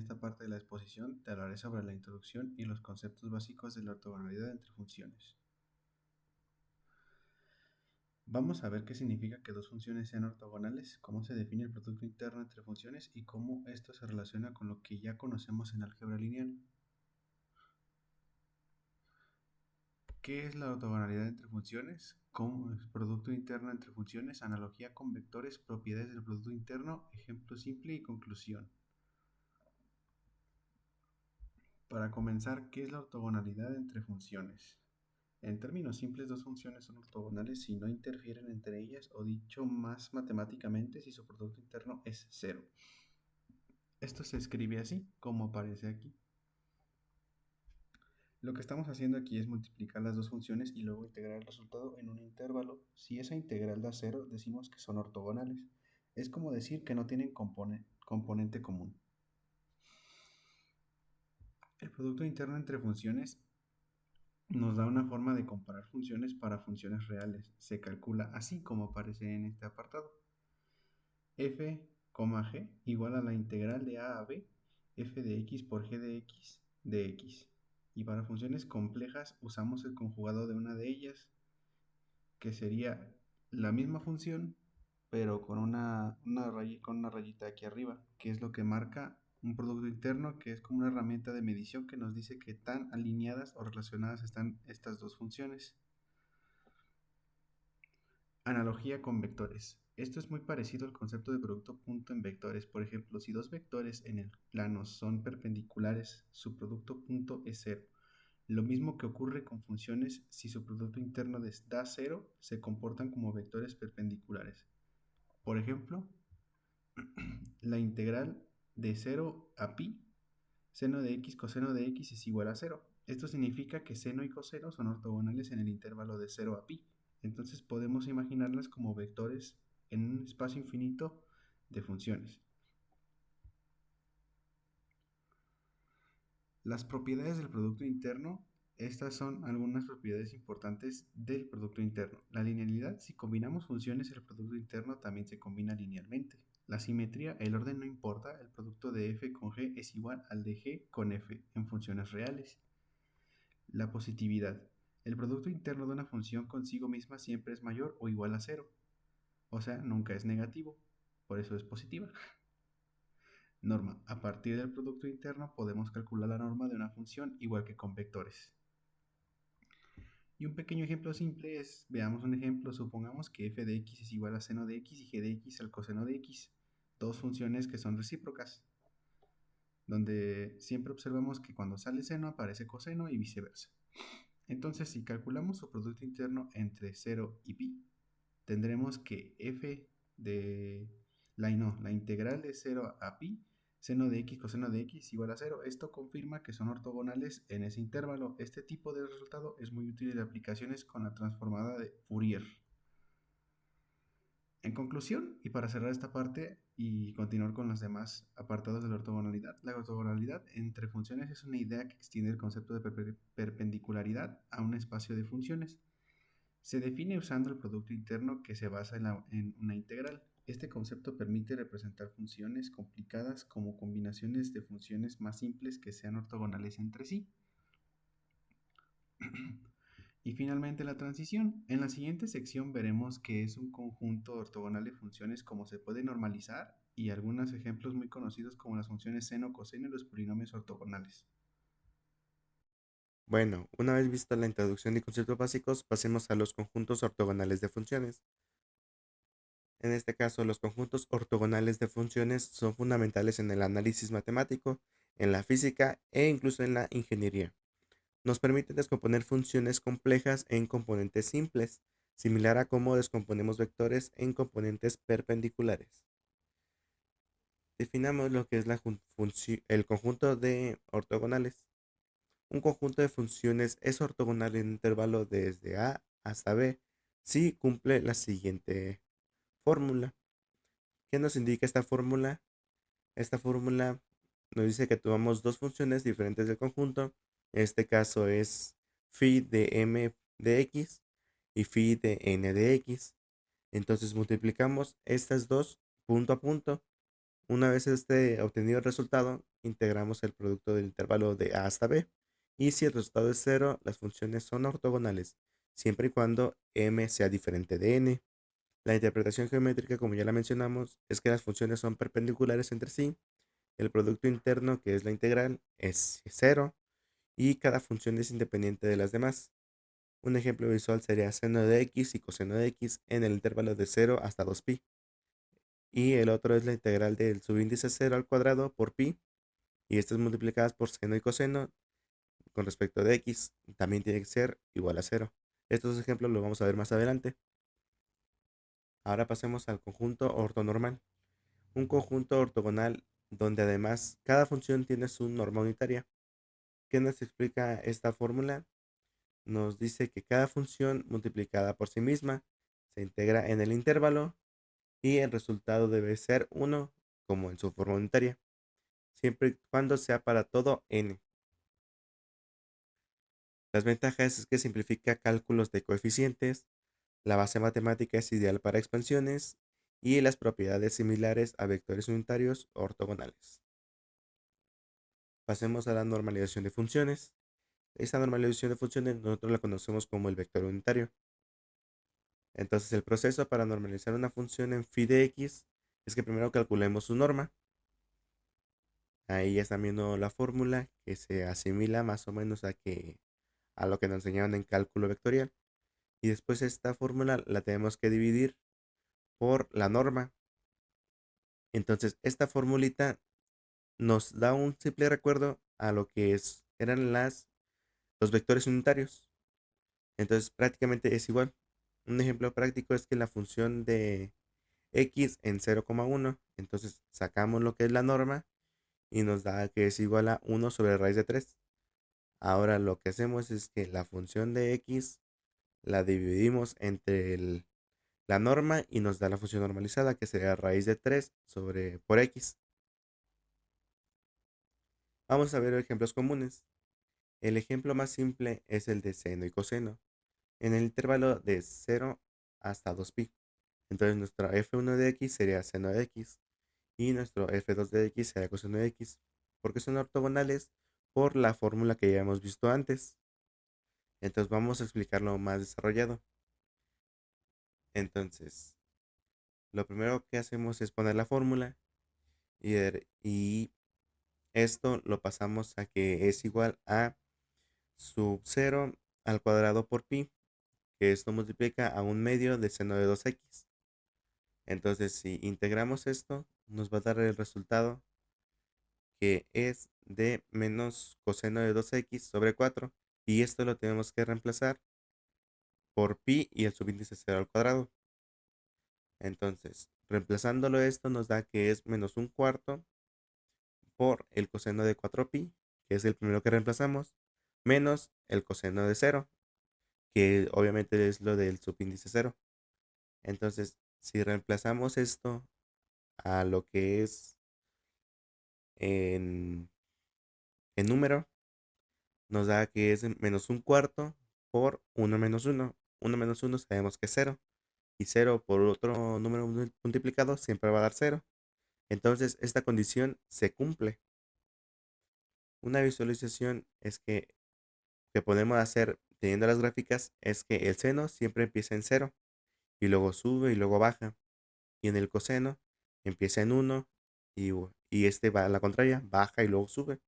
esta parte de la exposición te hablaré sobre la introducción y los conceptos básicos de la ortogonalidad entre funciones. Vamos a ver qué significa que dos funciones sean ortogonales, cómo se define el producto interno entre funciones y cómo esto se relaciona con lo que ya conocemos en álgebra lineal. ¿Qué es la ortogonalidad entre funciones? ¿Cómo es producto interno entre funciones? Analogía con vectores, propiedades del producto interno, ejemplo simple y conclusión. Para comenzar, ¿qué es la ortogonalidad entre funciones? En términos simples, dos funciones son ortogonales si no interfieren entre ellas, o dicho más matemáticamente, si su producto interno es cero. Esto se escribe así, como aparece aquí. Lo que estamos haciendo aquí es multiplicar las dos funciones y luego integrar el resultado en un intervalo. Si esa integral da cero, decimos que son ortogonales. Es como decir que no tienen componente común. El producto interno entre funciones nos da una forma de comparar funciones para funciones reales. Se calcula así como aparece en este apartado. F, g igual a la integral de a b, f de x por g de x. Y para funciones complejas usamos el conjugado de una de ellas, que sería la misma función, pero con una rayita aquí arriba, que es lo que marca un producto interno, que es como una herramienta de medición que nos dice qué tan alineadas o relacionadas están estas dos funciones. Analogía con vectores. Esto es muy parecido al concepto de producto punto en vectores. Por ejemplo, si dos vectores en el plano son perpendiculares, su producto punto es cero. Lo mismo que ocurre con funciones, si su producto interno da cero, se comportan como vectores perpendiculares. Por ejemplo, la integral de 0 a pi, seno de x coseno de x es igual a 0. Esto significa que seno y coseno son ortogonales en el intervalo de 0 a pi. Entonces podemos imaginarlas como vectores en un espacio infinito de funciones. Las propiedades del producto interno. Estas son algunas propiedades importantes del producto interno. La linealidad: si combinamos funciones, el producto interno también se combina linealmente. La simetría: el orden no importa, el producto de f con g es igual al de g con f en funciones reales. La positividad: el producto interno de una función consigo misma siempre es mayor o igual a cero, o sea, nunca es negativo, por eso es positiva. Norma: a partir del producto interno podemos calcular la norma de una función igual que con vectores. Y un pequeño ejemplo simple es, veamos un ejemplo, supongamos que f de x es igual a seno de x y g de x al coseno de x, dos funciones que son recíprocas, donde siempre observamos que cuando sale seno aparece coseno y viceversa. Entonces, si calculamos su producto interno entre 0 y pi, tendremos que f de la integral de 0 a pi, seno de x coseno de x igual a 0. Esto confirma que son ortogonales en ese intervalo. Este tipo de resultado es muy útil en aplicaciones con la transformada de Fourier. En conclusión, y para cerrar esta parte y continuar con los demás apartados de la ortogonalidad entre funciones es una idea que extiende el concepto de perpendicularidad a un espacio de funciones. Se define usando el producto interno que se basa en una integral. Este concepto permite representar funciones complicadas como combinaciones de funciones más simples que sean ortogonales entre sí. Y finalmente la transición. En la siguiente sección veremos qué es un conjunto ortogonal de funciones, cómo se puede normalizar y algunos ejemplos muy conocidos como las funciones seno, coseno y los polinomios ortogonales. Bueno, una vez visto la introducción y conceptos básicos, pasemos a los conjuntos ortogonales de funciones. En este caso, los conjuntos ortogonales de funciones son fundamentales en el análisis matemático, en la física e incluso en la ingeniería. Nos permiten descomponer funciones complejas en componentes simples, similar a cómo descomponemos vectores en componentes perpendiculares. Definamos lo que es el conjunto de ortogonales. Un conjunto de funciones es ortogonal en un intervalo desde A hasta B si cumple la siguiente fórmula. ¿Qué nos indica esta fórmula? Esta fórmula nos dice que tomamos dos funciones diferentes del conjunto. En este caso es phi de m de x y phi de n de x. Entonces multiplicamos estas dos punto a punto. Una vez esté obtenido el resultado, integramos el producto del intervalo de a hasta b. Y si el resultado es cero, las funciones son ortogonales, siempre y cuando m sea diferente de n. La interpretación geométrica, como ya la mencionamos, es que las funciones son perpendiculares entre sí, el producto interno, que es la integral, es cero, y cada función es independiente de las demás. Un ejemplo visual sería seno de x y coseno de x en el intervalo de 0 hasta 2pi. Y el otro es la integral del subíndice 0 al cuadrado por pi, y estas multiplicadas por seno y coseno con respecto de x también tiene que ser igual a 0. Estos ejemplos los vamos a ver más adelante. Ahora pasemos al conjunto ortonormal. Un conjunto ortogonal donde además cada función tiene su norma unitaria. ¿Qué nos explica esta fórmula? Nos dice que cada función multiplicada por sí misma se integra en el intervalo y el resultado debe ser 1 como en su forma unitaria, siempre y cuando sea para todo n. Las ventajas es que simplifica cálculos de coeficientes, la base matemática es ideal para expansiones y las propiedades similares a vectores unitarios ortogonales. Pasemos a la normalización de funciones. Esta normalización de funciones nosotros la conocemos como el vector unitario. Entonces el proceso para normalizar una función en phi de x es que primero calculemos su norma. Ahí ya están viendo la fórmula que se asimila más o menos a lo que nos enseñaron en cálculo vectorial. Y después esta fórmula la tenemos que dividir por la norma. Entonces esta formulita nos da un simple recuerdo a lo que eran los vectores unitarios. Entonces prácticamente es igual. Un ejemplo práctico es que la función de x en 0,1, entonces sacamos lo que es la norma y nos da que es igual a 1 sobre raíz de 3. Ahora lo que hacemos es que la función de x la dividimos entre la norma y nos da la función normalizada, que sería raíz de 3 por x. Vamos a ver ejemplos comunes. El ejemplo más simple es el de seno y coseno, en el intervalo de 0 hasta 2pi. Entonces nuestra f1 de x sería seno de x y nuestro f2 de x sería coseno de x, porque son ortogonales por la fórmula que ya hemos visto antes. Entonces vamos a explicarlo más desarrollado. Entonces, lo primero que hacemos es poner la fórmula y esto lo pasamos a que es igual a sub 0 al cuadrado por pi, que esto multiplica a un medio de seno de 2x. Entonces, si integramos esto, nos va a dar el resultado que es de menos coseno de 2x sobre 4. Y esto lo tenemos que reemplazar por pi y el subíndice 0 al cuadrado. Entonces, reemplazándolo esto nos da que es menos un cuarto por el coseno de 4pi, que es el primero que reemplazamos, menos el coseno de 0, que obviamente es lo del subíndice 0. Entonces, si reemplazamos esto a lo que es en, en número, nos da que es menos un cuarto por 1 menos 1. 1 menos 1 sabemos que es 0. Y 0 por otro número multiplicado siempre va a dar 0. Entonces, esta condición se cumple. Una visualización que podemos hacer teniendo las gráficas es que el seno siempre empieza en 0 y luego sube y luego baja. Y en el coseno empieza en 1 y este va a la contraria, baja y luego sube.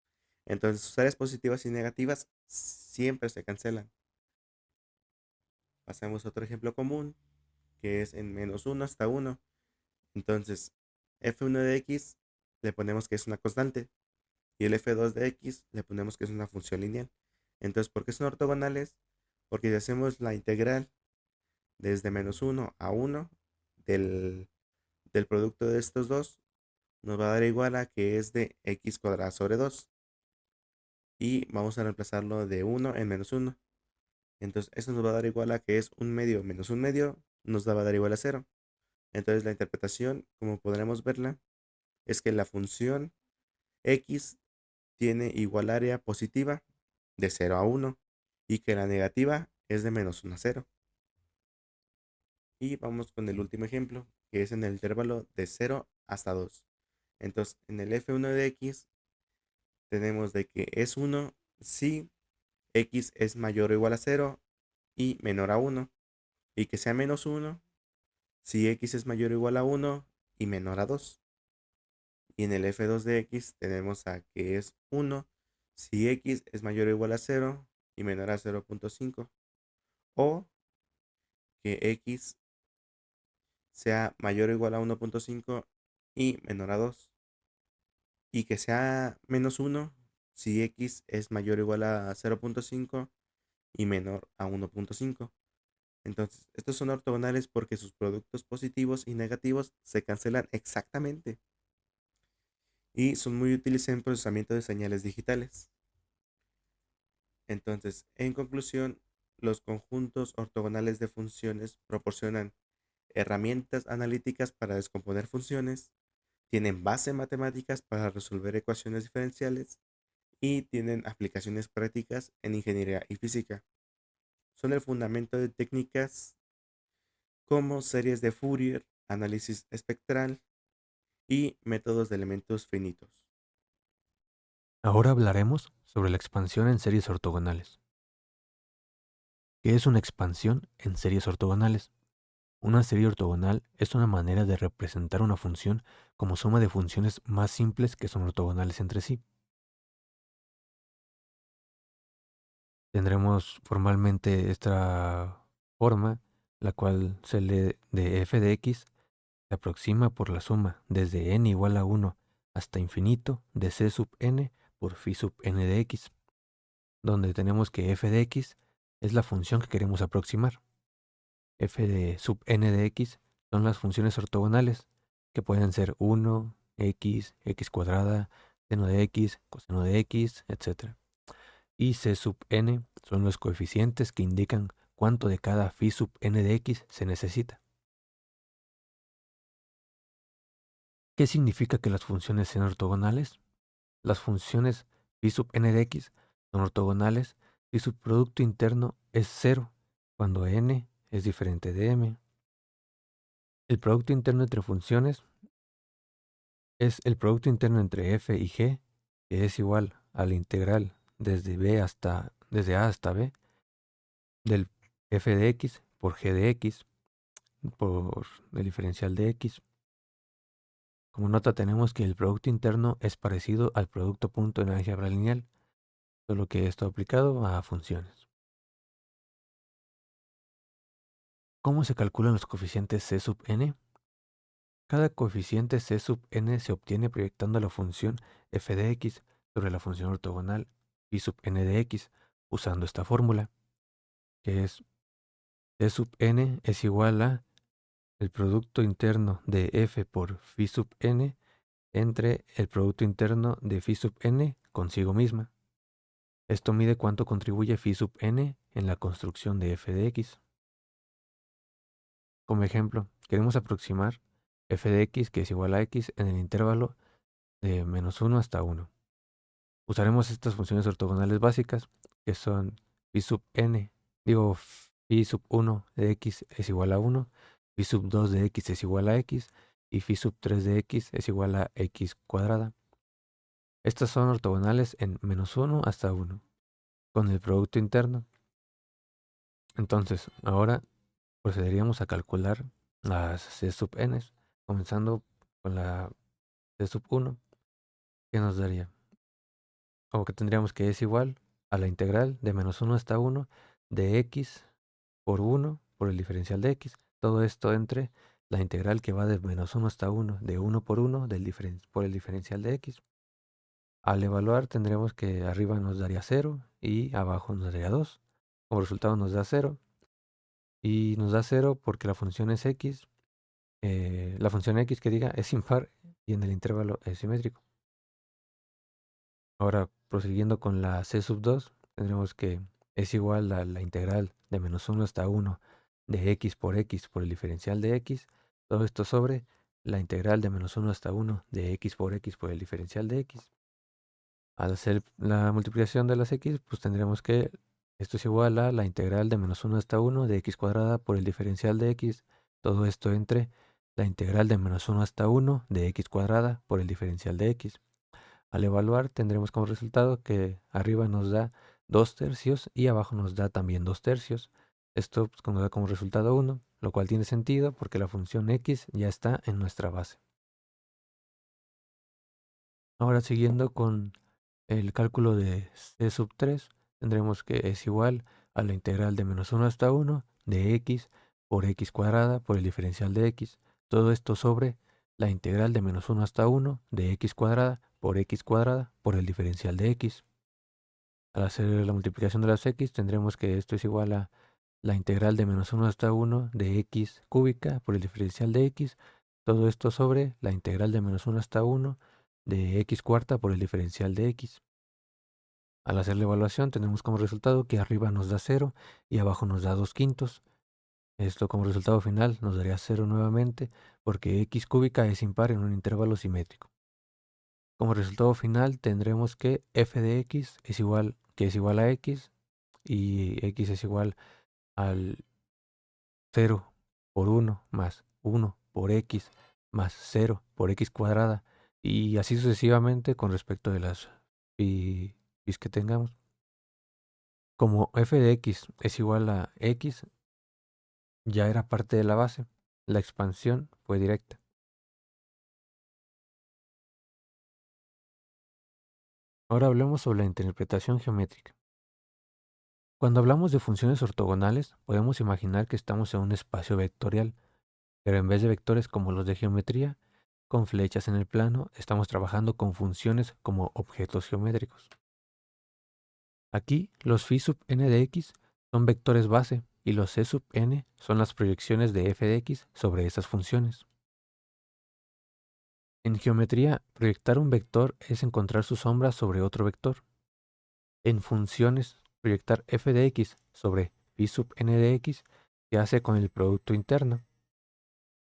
Entonces sus áreas positivas y negativas siempre se cancelan. Pasamos a otro ejemplo común, que es en menos 1 hasta 1. Entonces f1 de x le ponemos que es una constante y el f2 de x le ponemos que es una función lineal. Entonces, ¿por qué son ortogonales? Porque si hacemos la integral desde menos 1 a 1 del, del producto de estos dos, nos va a dar igual a que es de x cuadrado sobre 2. Y vamos a reemplazarlo de 1 en menos 1. Entonces, eso nos va a dar igual a que es un medio menos un medio, nos va a dar igual a 0. Entonces, la interpretación, como podremos verla, es que la función x tiene igual área positiva de 0 a 1 y que la negativa es de menos 1 a 0. Y vamos con el último ejemplo, que es en el intervalo de 0 hasta 2. Entonces, en el f1 de x tenemos de que es uno si x es mayor o igual a cero y menor a uno, y que sea menos uno si x es mayor o igual a uno y menor a 2. Y en el f2 de x tenemos a que es uno si x es mayor o igual a cero y menor a 0.5, o que x sea mayor o igual a 1.5 y menor a 2, y que sea menos uno si x es mayor o igual a 0.5 y menor a 1.5. Entonces, estos son ortogonales porque sus productos positivos y negativos se cancelan exactamente y son muy útiles en procesamiento de señales digitales. Entonces, en conclusión, los conjuntos ortogonales de funciones proporcionan herramientas analíticas para descomponer funciones, tienen base matemáticas para resolver ecuaciones diferenciales y tienen aplicaciones prácticas en ingeniería y física. Son el fundamento de técnicas como series de Fourier, análisis espectral y métodos de elementos finitos. Ahora hablaremos sobre la expansión en series ortogonales. ¿Qué es una expansión en series ortogonales? Una serie ortogonal es una manera de representar una función como suma de funciones más simples que son ortogonales entre sí. Tendremos formalmente esta forma, la cual se lee de f de x, se aproxima por la suma desde n igual a 1 hasta infinito de c sub n por phi sub n de x, donde tenemos que f de x es la función que queremos aproximar. F de sub n de x son las funciones ortogonales, que pueden ser 1, x, x cuadrada, seno de x, coseno de x, etc. Y c sub n son los coeficientes que indican cuánto de cada phi sub n de x se necesita. ¿Qué significa que las funciones sean ortogonales? Las funciones phi sub n de x son ortogonales si su producto interno es cero, cuando n es diferente de m. El producto interno entre funciones es el producto interno entre f y g, que es igual a la integral desde a hasta b del f de x por g de x por el diferencial de x. Como nota tenemos que el producto interno es parecido al producto punto en álgebra lineal, solo que esto aplicado a funciones. ¿Cómo se calculan los coeficientes c sub n? Cada coeficiente c sub n se obtiene proyectando la función f de x sobre la función ortogonal phi sub n de x, usando esta fórmula, que es c sub n es igual a el producto interno de f por phi sub n entre el producto interno de phi sub n consigo misma. Esto mide cuánto contribuye phi sub n en la construcción de f de x. Como ejemplo, queremos aproximar f de x, que es igual a x, en el intervalo de -1 hasta 1. Usaremos estas funciones ortogonales básicas, que son phi sub n, phi sub 1 de x es igual a 1, phi sub 2 de x es igual a x, y phi sub 3 de x es igual a x cuadrada. Estas son ortogonales en -1 hasta 1, con el producto interno. Entonces, ahora procederíamos a calcular las c sub n, comenzando con la c sub 1, que nos daría, o que tendríamos que es igual a la integral de -1 hasta 1 de x por 1 por el diferencial de x. Todo esto entre la integral que va de -1 hasta 1 de 1 por 1 por el diferencial de x. Al evaluar tendremos que arriba nos daría 0 y abajo nos daría 2. Como resultado nos da 0. Y nos da 0 porque la función es x. La función x que diga es impar y en el intervalo es simétrico. Ahora, prosiguiendo con la c sub 2, tendremos que es igual a la integral de -1 hasta 1 de x por el diferencial de x. Todo esto sobre la integral de -1 hasta 1 de x por el diferencial de x. Al hacer la multiplicación de las x, pues tendremos que esto es igual a la integral de -1 hasta 1 de x cuadrada por el diferencial de x. Todo esto entre la integral de -1 hasta 1 de x cuadrada por el diferencial de x. Al evaluar tendremos como resultado que arriba nos da 2/3 y abajo nos da también 2/3. Esto pues, nos da como resultado 1, lo cual tiene sentido porque la función x ya está en nuestra base. Ahora siguiendo con el cálculo de c sub 3, tendremos que es igual a la integral de -1 hasta 1 de x por x cuadrada por el diferencial de x. Todo esto sobre la integral de -1 hasta 1 de x cuadrada por el diferencial de x. Al hacer la multiplicación de las x, tendremos que esto es igual a la integral de -1 hasta 1 de x cúbica por el diferencial de x. Todo esto sobre la integral de -1 hasta 1 de x cuarta por el diferencial de x. Al hacer la evaluación tenemos como resultado que arriba nos da 0 y abajo nos da 2/5. Esto como resultado final nos daría 0 nuevamente porque x cúbica es impar en un intervalo simétrico. Como resultado final tendremos que f de x es igual a x y x es igual al 0 por 1 más 1 por x más 0 por x cuadrada y así sucesivamente con respecto de las pis que tengamos. Como f de x es igual a x, ya era parte de la base. La expansión fue directa. Ahora hablemos sobre la interpretación geométrica. Cuando hablamos de funciones ortogonales, podemos imaginar que estamos en un espacio vectorial, pero en vez de vectores como los de geometría, con flechas en el plano, estamos trabajando con funciones como objetos geométricos. Aquí, los phi sub n de x son vectores base y los c sub n son las proyecciones de f de x sobre esas funciones. En geometría, proyectar un vector es encontrar su sombra sobre otro vector. En funciones, proyectar f de x sobre phi sub n de x se hace con el producto interno.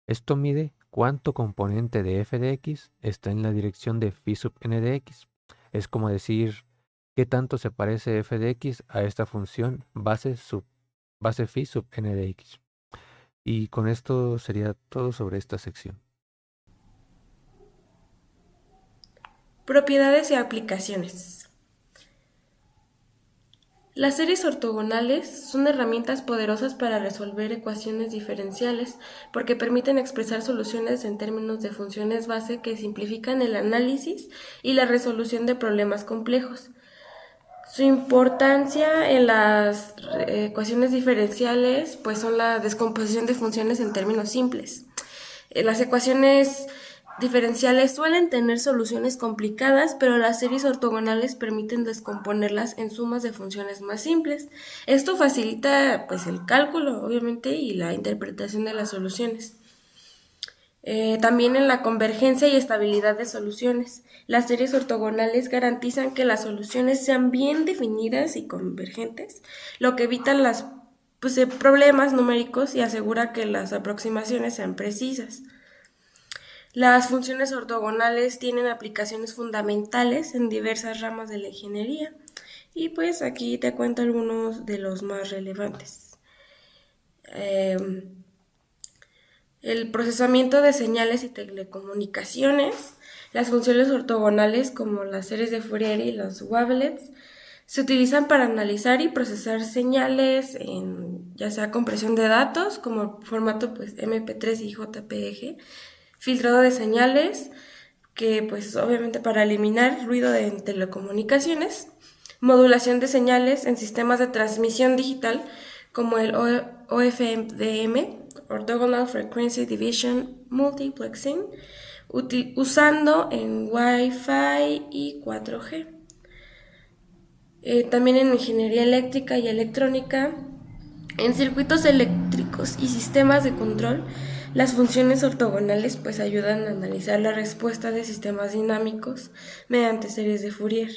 Esto mide cuánto componente de f de x está en la dirección de phi sub n de x. Es como decir qué tanto se parece f de x a esta función base phi sub n de x. Y con esto sería todo sobre esta sección. Propiedades y aplicaciones. Las series ortogonales son herramientas poderosas para resolver ecuaciones diferenciales porque permiten expresar soluciones en términos de funciones base que simplifican el análisis y la resolución de problemas complejos. Su importancia en las ecuaciones diferenciales pues son la descomposición de funciones en términos simples. Las ecuaciones diferenciales suelen tener soluciones complicadas, pero las series ortogonales permiten descomponerlas en sumas de funciones más simples. Esto facilita pues el cálculo, obviamente, y la interpretación de las soluciones. También en la convergencia y estabilidad de soluciones. Las series ortogonales garantizan que las soluciones sean bien definidas y convergentes, lo que evita los problemas numéricos y asegura que las aproximaciones sean precisas. Las funciones ortogonales tienen aplicaciones fundamentales en diversas ramas de la ingeniería y pues aquí te cuento algunos de los más relevantes. El procesamiento de señales y telecomunicaciones, las funciones ortogonales como las series de Fourier y los wavelets se utilizan para analizar y procesar señales en ya sea compresión de datos como formato pues MP3 y JPG, filtrado de señales, que pues obviamente para eliminar ruido en telecomunicaciones, modulación de señales en sistemas de transmisión digital como el OFDM, Orthogonal Frequency Division Multiplexing, usando en Wi-Fi y 4G. También en ingeniería eléctrica y electrónica, en circuitos eléctricos y sistemas de control, las funciones ortogonales pues ayudan a analizar la respuesta de sistemas dinámicos mediante series de Fourier.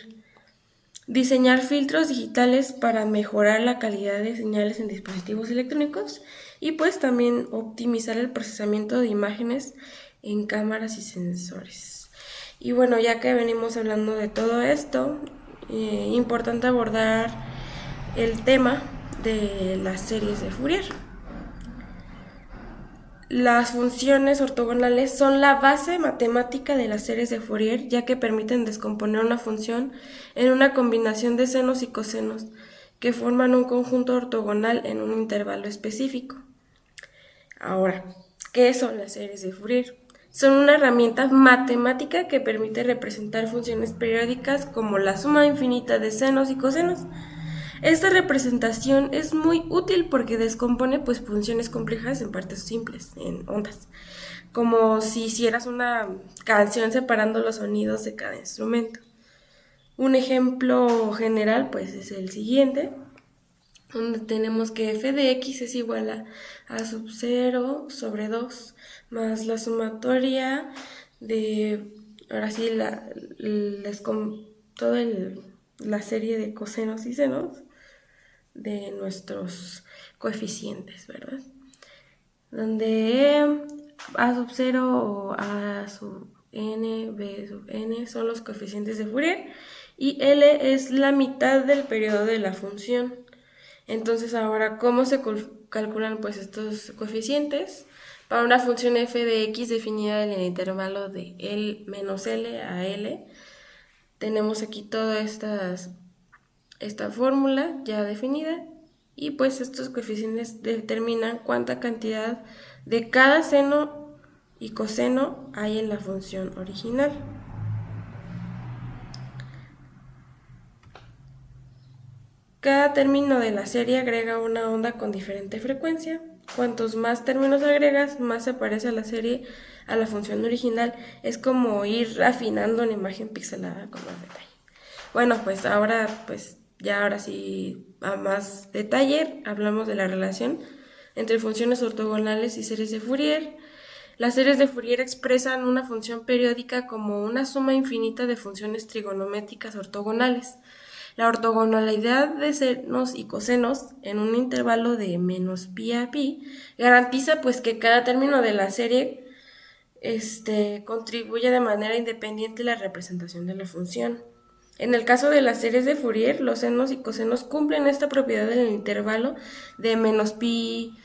Diseñar filtros digitales para mejorar la calidad de señales en dispositivos electrónicos y pues también optimizar el procesamiento de imágenes en cámaras y sensores. Y bueno, ya que venimos hablando de todo esto, importante abordar el tema de las series de Fourier. las funciones ortogonales son la base matemática de las series de Fourier, ya que permiten descomponer una función en una combinación de senos y cosenos que forman un conjunto ortogonal en un intervalo específico. Ahora, ¿qué son las series de Fourier? Son una herramienta matemática que permite representar funciones periódicas como la suma infinita de senos y cosenos. Esta representación es muy útil porque descompone pues funciones complejas en partes simples, en ondas, como si hicieras una canción separando los sonidos de cada instrumento. Un ejemplo general pues es el siguiente, donde tenemos que f de x es igual a sub 0 sobre 2 más la sumatoria de, ahora sí, toda la serie de cosenos y senos de nuestros coeficientes, ¿verdad? Donde a sub 0 o a sub n, b sub n son los coeficientes de Fourier y L es la mitad del periodo de la función. Entonces ahora, ¿cómo se calculan pues estos coeficientes? Para una función f de x definida en el intervalo de L menos L a L, tenemos aquí toda esta fórmula ya definida y pues estos coeficientes determinan cuánta cantidad de cada seno y coseno hay en la función original. Cada término de la serie agrega una onda con diferente frecuencia. Cuantos más términos agregas, más se parece a la serie a la función original. Es como ir afinando una imagen pixelada con más detalle. Bueno, pues ahora sí, a más detalle, hablamos de la relación entre funciones ortogonales y series de Fourier. Las series de Fourier expresan una función periódica como una suma infinita de funciones trigonométricas ortogonales. La ortogonalidad de senos y cosenos en un intervalo de menos pi a pi garantiza pues que cada término de la serie contribuye de manera independiente a la representación de la función. En el caso de las series de Fourier, los senos y cosenos cumplen esta propiedad en el intervalo de menos pi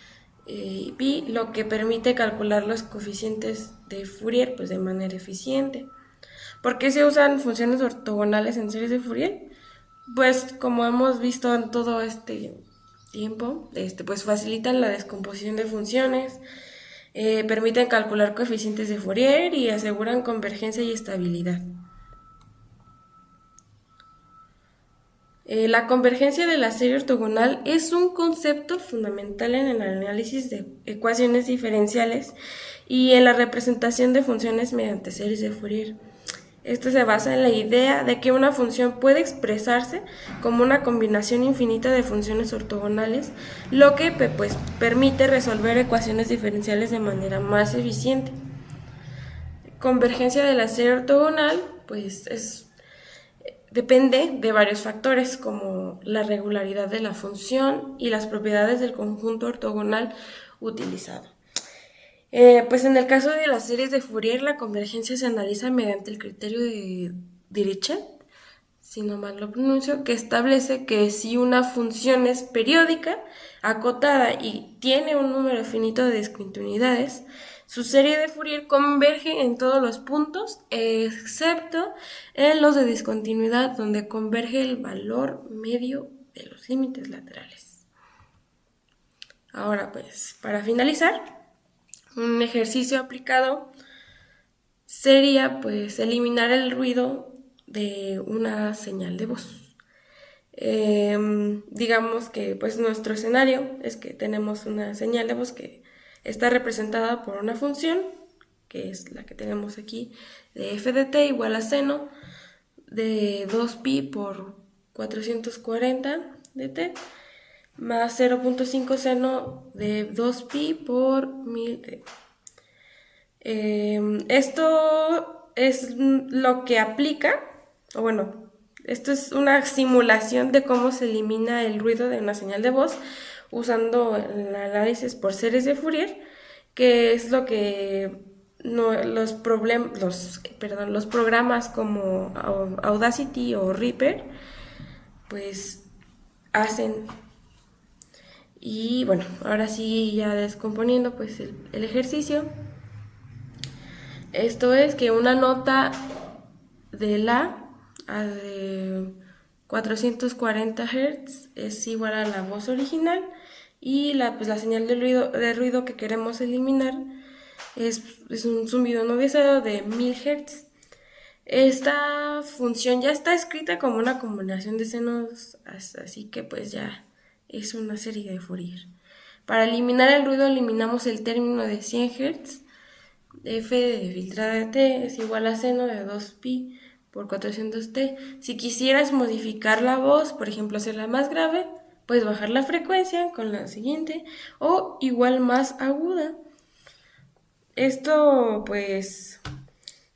y pi, lo que permite calcular los coeficientes de Fourier pues de manera eficiente. ¿Por qué se usan funciones ortogonales en series de Fourier? Pues como hemos visto en todo este tiempo, pues facilitan la descomposición de funciones, permiten calcular coeficientes de Fourier y aseguran convergencia y estabilidad. La convergencia de la serie ortogonal es un concepto fundamental en el análisis de ecuaciones diferenciales y en la representación de funciones mediante series de Fourier. Esto se basa en la idea de que una función puede expresarse como una combinación infinita de funciones ortogonales, lo que pues, permite resolver ecuaciones diferenciales de manera más eficiente. Convergencia de la serie ortogonal pues depende de varios factores como la regularidad de la función y las propiedades del conjunto ortogonal utilizado. Pues en el caso de las series de Fourier, la convergencia se analiza mediante el criterio de Dirichlet, si no mal lo pronuncio, que establece que si una función es periódica, acotada y tiene un número finito de discontinuidades, su serie de Fourier converge en todos los puntos, excepto en los de discontinuidad, donde converge el valor medio de los límites laterales. Ahora pues, para finalizar, un ejercicio aplicado sería pues eliminar el ruido de una señal de voz. Digamos que pues nuestro escenario es que tenemos una señal de voz que está representada por una función, que es la que tenemos aquí, de f de t igual a seno de 2pi por 440 de t, más 0.5 seno de 2pi por 1000 t. Esto es lo que aplica, o bueno, esto es una simulación de cómo se elimina el ruido de una señal de voz usando el análisis por series de Fourier, que es lo que los programas como Audacity o Reaper pues hacen. Y bueno, ahora sí, ya descomponiendo pues el ejercicio. Esto es que una nota de La a de 440 Hz es igual a la voz original, y pues la señal de ruido que queremos eliminar es un zumbido no deseado de 1000 Hz. Esta función ya está escrita como una combinación de senos, así que pues ya es una serie de Fourier. Para eliminar el ruido eliminamos el término de 100 Hz. F de filtrada de t es igual a seno de 2pi por 400t. Si quisieras modificar la voz, por ejemplo hacerla más grave, puedes bajar la frecuencia con la siguiente, o igual más aguda. Esto pues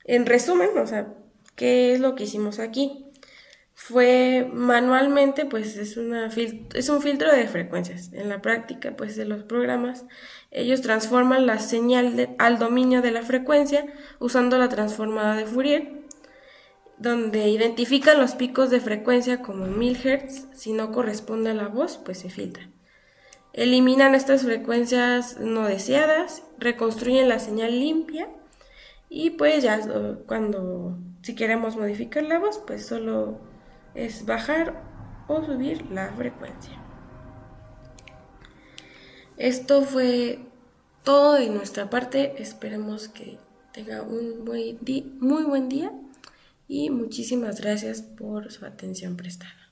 en resumen, o sea, ¿qué es lo que hicimos aquí? Fue manualmente, pues es un filtro de frecuencias. En la práctica, pues de los programas, ellos transforman la señal al dominio de la frecuencia usando la transformada de Fourier, donde identifican los picos de frecuencia como 1000 Hz. Si no corresponde a la voz, pues se filtra. Eliminan estas frecuencias no deseadas, reconstruyen la señal limpia, y pues ya si queremos modificar la voz, pues solo es bajar o subir la frecuencia. Esto fue todo de nuestra parte. Esperemos que tenga un muy buen día, y muchísimas gracias por su atención prestada.